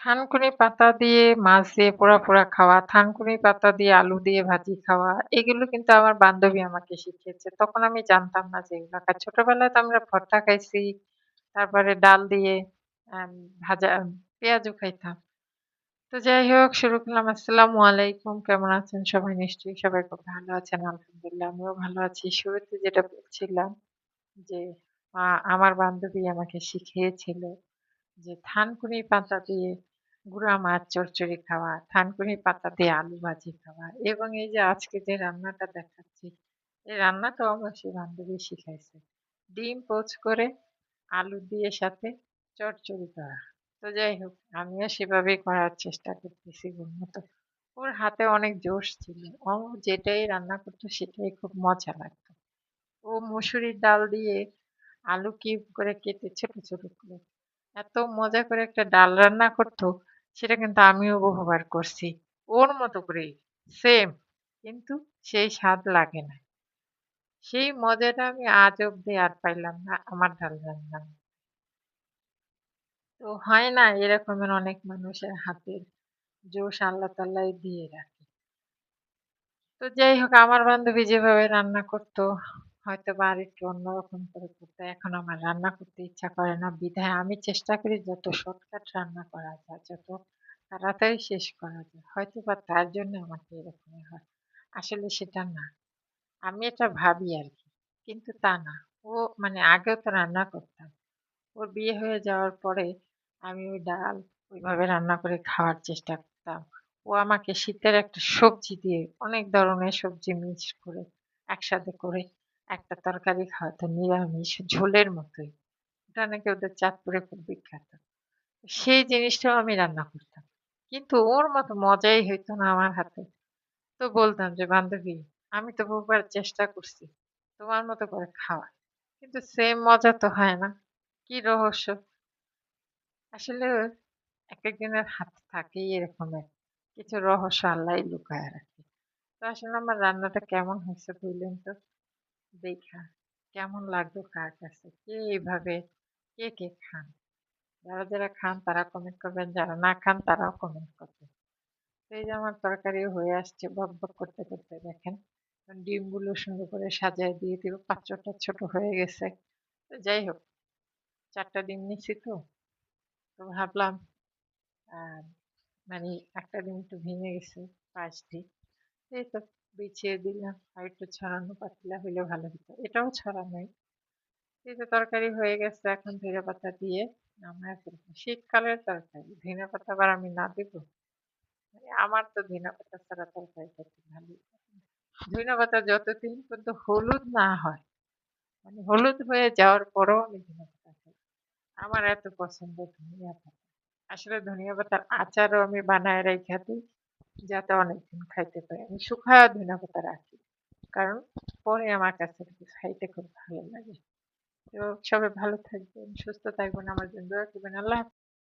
থানকুনি পাতা দিয়ে মাছ দিয়ে পোড়া খাওয়া, থানকুনি পাতা দিয়ে আলু দিয়ে ভাজি খাওয়া, এগুলো কিন্তু আমার বান্ধবী আমাকে শিখিয়েছে। তখন আমি জানতাম না যে এগুলা ছোটবেলায় তো আমরা ভর্তা খাইছি, তারপরে ডাল দিয়ে আম ভাজা পেঁয়াজু খাইতাম। তো যাই হোক শুরু করলাম। আসসালামু আলাইকুম। কেমন আছেন সবাই? নিশ্চয়ই সবাই খুব ভালো আছেন। আলহামদুলিল্লাহ আমিও ভালো আছি। শুরুতে যেটা বলছিলাম যে আমার বান্ধবী আমাকে শিখিয়েছিল যে থানকুনি পাতা দিয়ে গুঁড়া মাছ চচ্চড়ি খাওয়া, থানকুনি পাতা দিয়ে আলু ভাজি খাওয়া এবং এই যে আজকে যে রান্নাটা দেখাচ্ছি, এই রান্নাটাও আমার সেই বান্ধবী শিখাইছে। ডিম পোচ করে আলু দিয়ে সাথে চচ্চড়ি করা। তো যাই হোক আমিও সেভাবেই করার চেষ্টা করতেছি ওর মতো। ওর হাতে অনেক জোশ ছিল। ও যেটাই রান্না করতো সেটাই খুব মজা লাগতো। ও মসুরির ডাল দিয়ে আলু কিউব করে কেটে ছোট ছোট করে এত মজা করে একটা ডাল রান্না করতো, সেটা কিন্তু আমিও বহুবার করছি ওর মতো করেই, সেম, কিন্তু সেই স্বাদ লাগে না। সেই মজাটা আমি আজ অব্দি আর পাইলাম না আমার ডাল রান্না। তো হয় না এরকমের অনেক মানুষের হাতের জোশ আল্লাহ তাল্লাই দিয়ে রাখে। তো যাই হোক আমার বান্ধবী যেভাবে রান্না করতো হয়তো বা আর একটু অন্যরকম করে করতো, এখন আমার রান্না করতে ইচ্ছা করে না, বিধায় আমি চেষ্টা করি যত শর্টকাট রান্না করা যায়, যত তাড়াতাড়ি শেষ করা যায়, হয়তো বা তার জন্য আমাকে এরকমই হয়। আসলে সেটা না, আমি এটা ভাবি আর কি, কিন্তু তা না। ও মানে আগেও তো রান্না করতাম, ওর বিয়ে হয়ে যাওয়ার পরে আমি ওই ডাল ওইভাবে রান্না করে খাওয়ার চেষ্টা করতাম। ও আমাকে শীতের একটা সবজি দিয়ে অনেক ধরনের সবজি মিক্স করে একসাথে করে একটা তরকারি খাওয়াতো, নিরামিষ ঝোলের মতোই। ওটা নাকি ওদের চাঁদপুরে খুব বিখ্যাত। সেই জিনিসটাও আমি রান্না করতাম, কিন্তু ওর মতো মজাই হইতো না আমার হাতে। তো বলতাম যে বান্ধবী, আমি তো বহুবার চেষ্টা করছি তোমার মতো করে খাওয়া, কিন্তু সেম মজা তো হয় না। কি রহস্য? আসলে একেকজনের হাতে থাকেই এরকমের কিছু রহস্য, আল্লাহই লুকায় রাখে। তো আসলে আমার রান্নাটা কেমন হয়েছে বললেন তো, দেখা কেমন লাগলো কার কাছে, কে এইভাবে কে কে খান? যারা যারা খান তারা কমেন্ট করবেন, যারা না খান তারাও কমেন্ট করবেন। তো এই যে আমার তরকারি হয়ে আসছে, বক বক করতে করতে দেখেন ডিমগুলো সুন্দর করে সাজায় দিয়ে দিব, পাত্রটা ছোট হয়ে গেছে। তো যাই হোক, 4টা ডিম নিচ্ছি তো, তো ভাবলাম আহ মানে একটা ডিম একটু ভেঙে গেছে পাশ দিয়ে, এই তো বিছিয়ে দিলাম, আর একটু ছড়ানো পাতলা হইলে ভালো হতো, এটাও ছড়ানোই। এই তো তরকারি হয়ে গেছে, এখন ধনে পাতা দিয়ে নামায় ফেলবো। শীতকালের তরকারি ধনে পাতা আবার আমি না দেবো? মানে আমার তো ধনে পাতা ছাড়া তরকারি খেতে ভালো লাগে না। ধনে পাতা যতদিন পর্যন্ত হলুদ না হয়, মানে হলুদ হয়ে যাওয়ার পরেও আমি ধনে পাতা খাই। আমার এত পছন্দ ধনিয়া পাতা। আসলে ধনিয়া পাতার আচারও আমি বানায় রেখে দিই, যাতে অনেকদিন খাইতে পারি। আমি শুকায়া ধনিয়া পাতা রাখি, কারণ পরে আমার কাছে খাইতে খুব ভালো লাগে। তো সবাই ভালো থাকবেন, সুস্থ থাকবেন, আমার জন্য দোয়া করবেন। আল্লাহ হাফেজ।